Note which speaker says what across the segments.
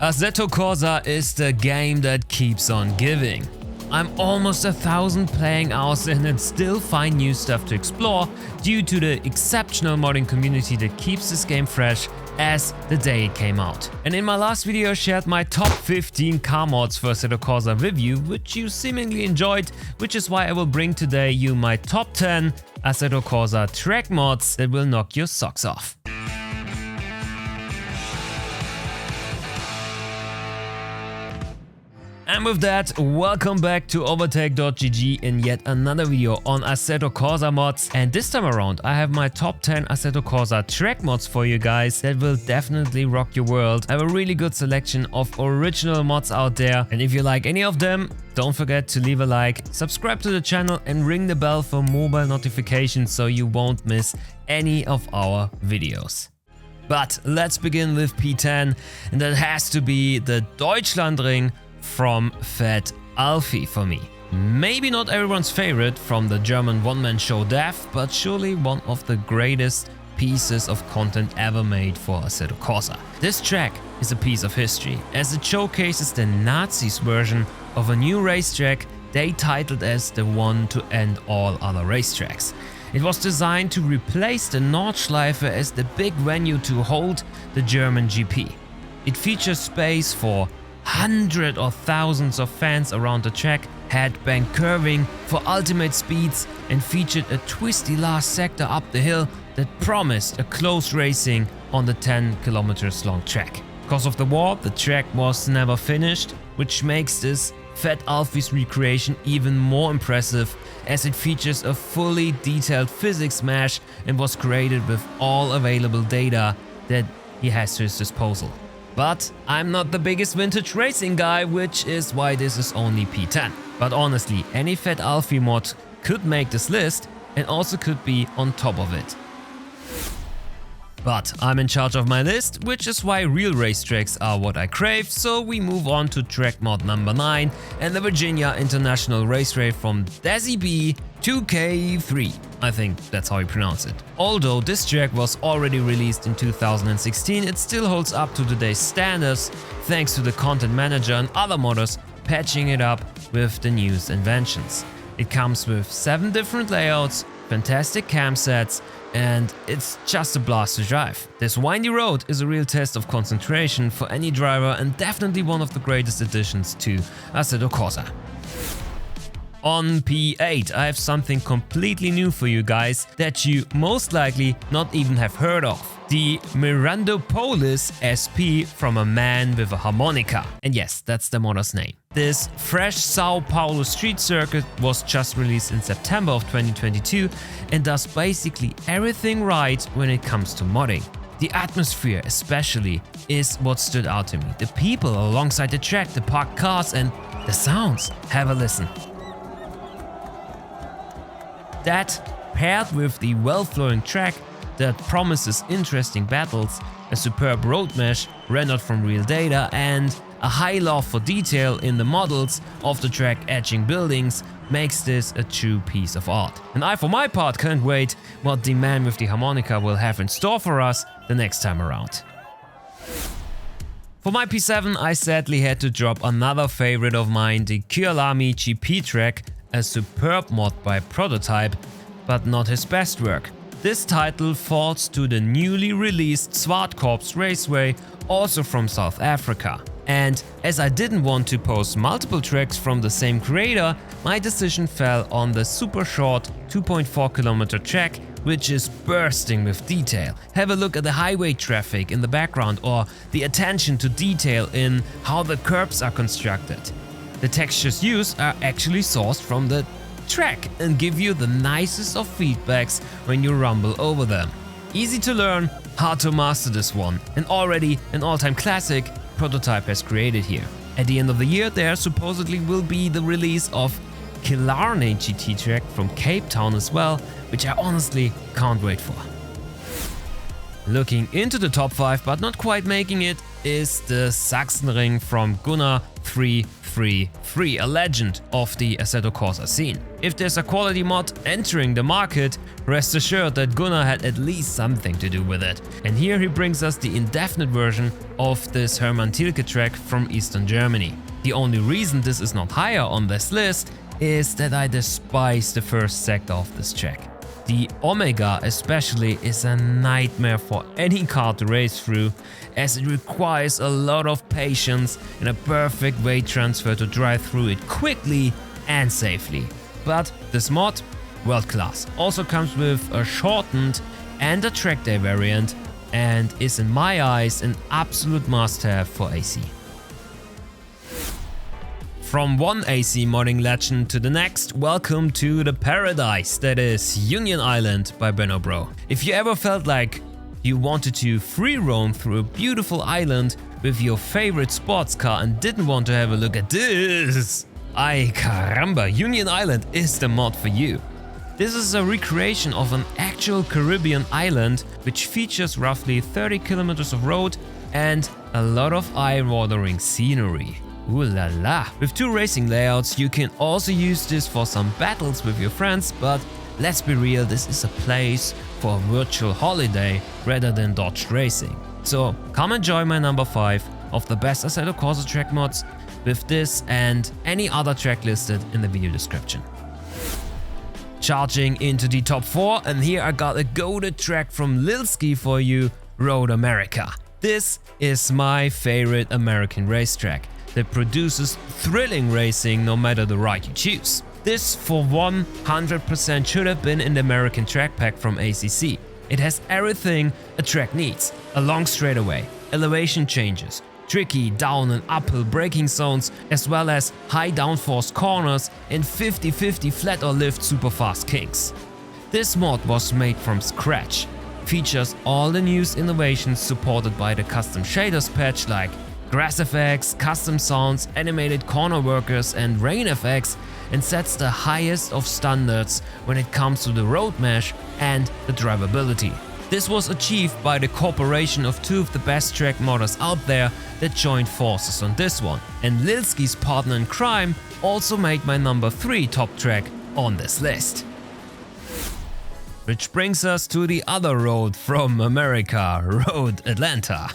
Speaker 1: Assetto Corsa is the game that keeps on giving. I'm almost 1,000 playing hours in and still find new stuff to explore due to the exceptional modding community that keeps this game fresh as the day it came out. And in my last video I shared my top 15 car mods for Assetto Corsa with you, which you seemingly enjoyed, which is why I will bring today you my top 10 Assetto Corsa track mods that will knock your socks off. And with that, welcome back to Overtake.gg in yet another video on Assetto Corsa mods. And this time around I have my top 10 Assetto Corsa track mods for you guys that will definitely rock your world. I have a really good selection of original mods out there, and if you like any of them, don't forget to leave a like, subscribe to the channel and ring the bell for mobile notifications so you won't miss any of our videos. But let's begin with P10, and that has to be the Deutschland Ring from Fat Alfie for me. Maybe not everyone's favorite from the German one-man show Death, but surely one of the greatest pieces of content ever made for Assetto Corsa. This track is a piece of history, as it showcases the Nazis' version of a new racetrack they titled as the one to end all other racetracks. It was designed to replace the Nordschleife as the big venue to hold the German GP. It features space for hundreds or thousands of fans around the track, had bank curving for ultimate speeds, and featured a twisty last sector up the hill that promised a close racing on the 10 kilometers long track. Because of the war, the track was never finished, which makes this Fat Alfie's recreation even more impressive, as it features a fully detailed physics mesh and was created with all available data that he has to his disposal. But I'm not the biggest vintage racing guy, which is why this is only P10. But honestly, any Fat Alfie mod could make this list and also could be on top of it. But I'm in charge of my list, which is why real racetracks are what I crave, so we move on to track mod number 9 and the Virginia International Raceway from Desi B 2K3. I think that's how you pronounce it. Although this track was already released in 2016, it still holds up to today's standards thanks to the content manager and other modders patching it up with the newest inventions. It comes with 7 different layouts, fantastic cam sets, and it's just a blast to drive. This windy road is a real test of concentration for any driver and definitely one of the greatest additions to Assetto Corsa. On P8 I have something completely new for you guys that you most likely not even have heard of. The Mirandopolis SP from a man with a harmonica. And yes, that's the modder's name. This fresh Sao Paulo street circuit was just released in September of 2022 and does basically everything right when it comes to modding. The atmosphere especially is what stood out to me. The people alongside the track, the parked cars and the sounds. Have a listen. That, paired with the well-flowing track that promises interesting battles, a superb road mesh rendered from real data, and a high love for detail in the models of the track edging buildings, makes this a true piece of art. And I, for my part, can't wait what the man with the harmonica will have in store for us the next time around. For my P7 I sadly had to drop another favorite of mine, the Kyalami GP track, a superb mod by Prototype, but not his best work. This title falls to the newly released Zwartkorps Raceway, also from South Africa. And as I didn't want to post multiple tracks from the same creator, my decision fell on the super short 2.4 kilometer track, which is bursting with detail. Have a look at the highway traffic in the background or the attention to detail in how the curbs are constructed. The textures used are actually sourced from the track and give you the nicest of feedbacks when you rumble over them. Easy to learn, hard to master this one, and already an all-time classic Prototype has created here. At the end of the year there supposedly will be the release of Kyalami GT track from Cape Town as well, which I honestly can't wait for. Looking into the top 5 but not quite making it is the Saxonring from Gunnar 333, a legend of the Assetto Corsa scene. If there's a quality mod entering the market, rest assured that Gunnar had at least something to do with it. And here he brings us the indefinite version of this Hermann Thielke track from Eastern Germany. The only reason this is not higher on this list is that I despise the first sector of this track. The Omega especially is a nightmare for any car to race through, as it requires a lot of patience and a perfect weight transfer to drive through it quickly and safely. But this mod, world class, also comes with a shortened and a track day variant and is in my eyes an absolute must-have for AC. From one AC modding legend to the next, welcome to the paradise that is Union Island by Benno Bro. If you ever felt like you wanted to free roam through a beautiful island with your favorite sports car and didn't want to have a look at this, ay caramba, Union Island is the mod for you. This is a recreation of an actual Caribbean island which features roughly 30 kilometers of road and a lot of eye-watering scenery. Ooh la la! With 2 racing layouts, you can also use this for some battles with your friends, but let's be real, this is a place for a virtual holiday rather than dodged racing. So come enjoy my number 5 of the best Assetto Corsa track mods with this and any other track listed in the video description. Charging into the top 4, and here I got a goated track from Lilski for you, Road America. This is my favorite American racetrack that produces thrilling racing no matter the ride you choose. This for 100% should have been in the American track pack from ACC. It has everything a track needs: a long straightaway, elevation changes, tricky down and uphill braking zones, as well as high downforce corners and 50-50 flat or lift super fast kinks. This mod was made from scratch, features all the newest innovations supported by the custom shaders patch like grass effects, custom sounds, animated corner workers and rain effects, and sets the highest of standards when it comes to the road mesh and the drivability. This was achieved by the cooperation of 2 of the best track modders out there that joined forces on this one, and Lilski's partner in crime also made my number 3 top track on this list. Which brings us to the other road from America, Road Atlanta.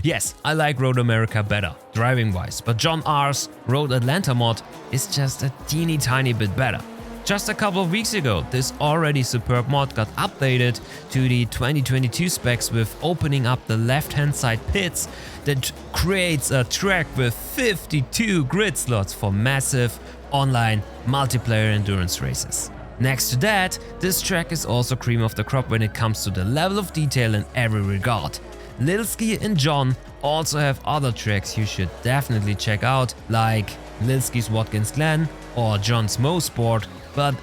Speaker 1: Yes, I like Road America better, driving wise, but John R's Road Atlanta mod is just a teeny tiny bit better. Just a couple of weeks ago, this already superb mod got updated to the 2022 specs with opening up the left hand side pits that creates a track with 52 grid slots for massive online multiplayer endurance races. Next to that, this track is also cream of the crop when it comes to the level of detail in every regard. Lilski and John also have other tracks you should definitely check out, like Lilski's Watkins Glen or John's Mo Sport, but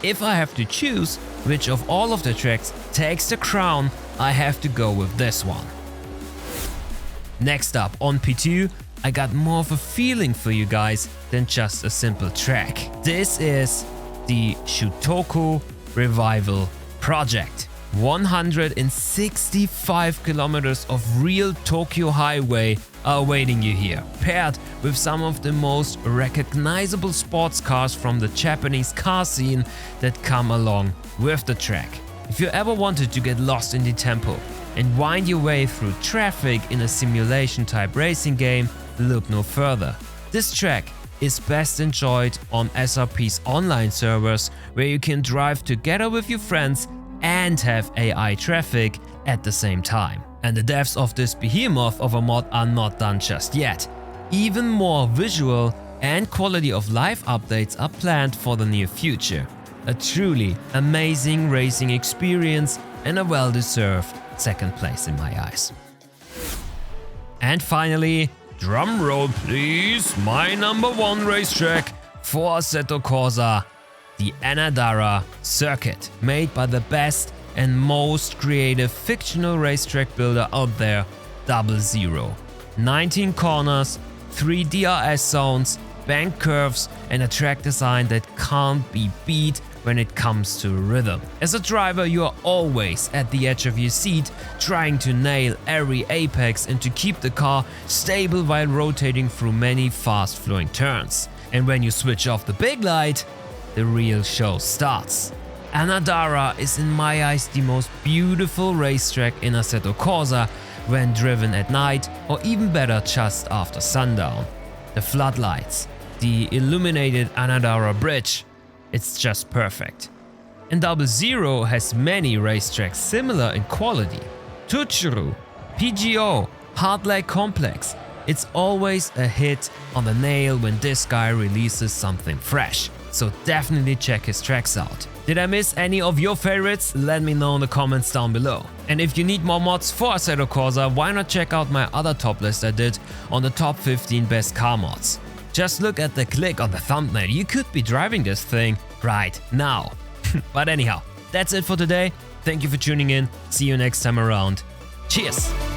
Speaker 1: if I have to choose which of all of the tracks takes the crown, I have to go with this one. Next up on P2, I got more of a feeling for you guys than just a simple track. This is the Shutoku Revival project. 165 kilometers of real Tokyo highway are awaiting you here, paired with some of the most recognizable sports cars from the Japanese car scene that come along with the track. If you ever wanted to get lost in the tempo and wind your way through traffic in a simulation type racing game, look no further. This track is best enjoyed on SRP's online servers, where you can drive together with your friends and have AI traffic at the same time. And the devs of this behemoth of a mod are not done just yet. Even more visual and quality of life updates are planned for the near future. A truly amazing racing experience and a well-deserved second place in my eyes. And finally, drum roll please, my number 1 racetrack for Assetto Corsa, the Anadara circuit, made by the best and most creative fictional racetrack builder out there, 00. 19 corners, 3 DRS zones, bank curves and a track design that can't be beat when it comes to rhythm. As a driver, you are always at the edge of your seat, trying to nail every apex and to keep the car stable while rotating through many fast-flowing turns. And when you switch off the big light, the real show starts. Anadara is in my eyes the most beautiful racetrack in Assetto Corsa, when driven at night, or even better just after sundown. The floodlights, the illuminated Anadara bridge, it's just perfect. And 00 has many racetracks similar in quality. Tuchuru, PGO, Hard Lake Complex. It's always a hit on the nail when this guy releases something fresh. So definitely check his tracks out. Did I miss any of your favorites? Let me know in the comments down below. And if you need more mods for Assetto Corsa, why not check out my other top list I did on the top 15 best car mods. Just look at the click on the thumbnail, you could be driving this thing right now. But anyhow, that's it for today. Thank you for tuning in. See you next time around. Cheers!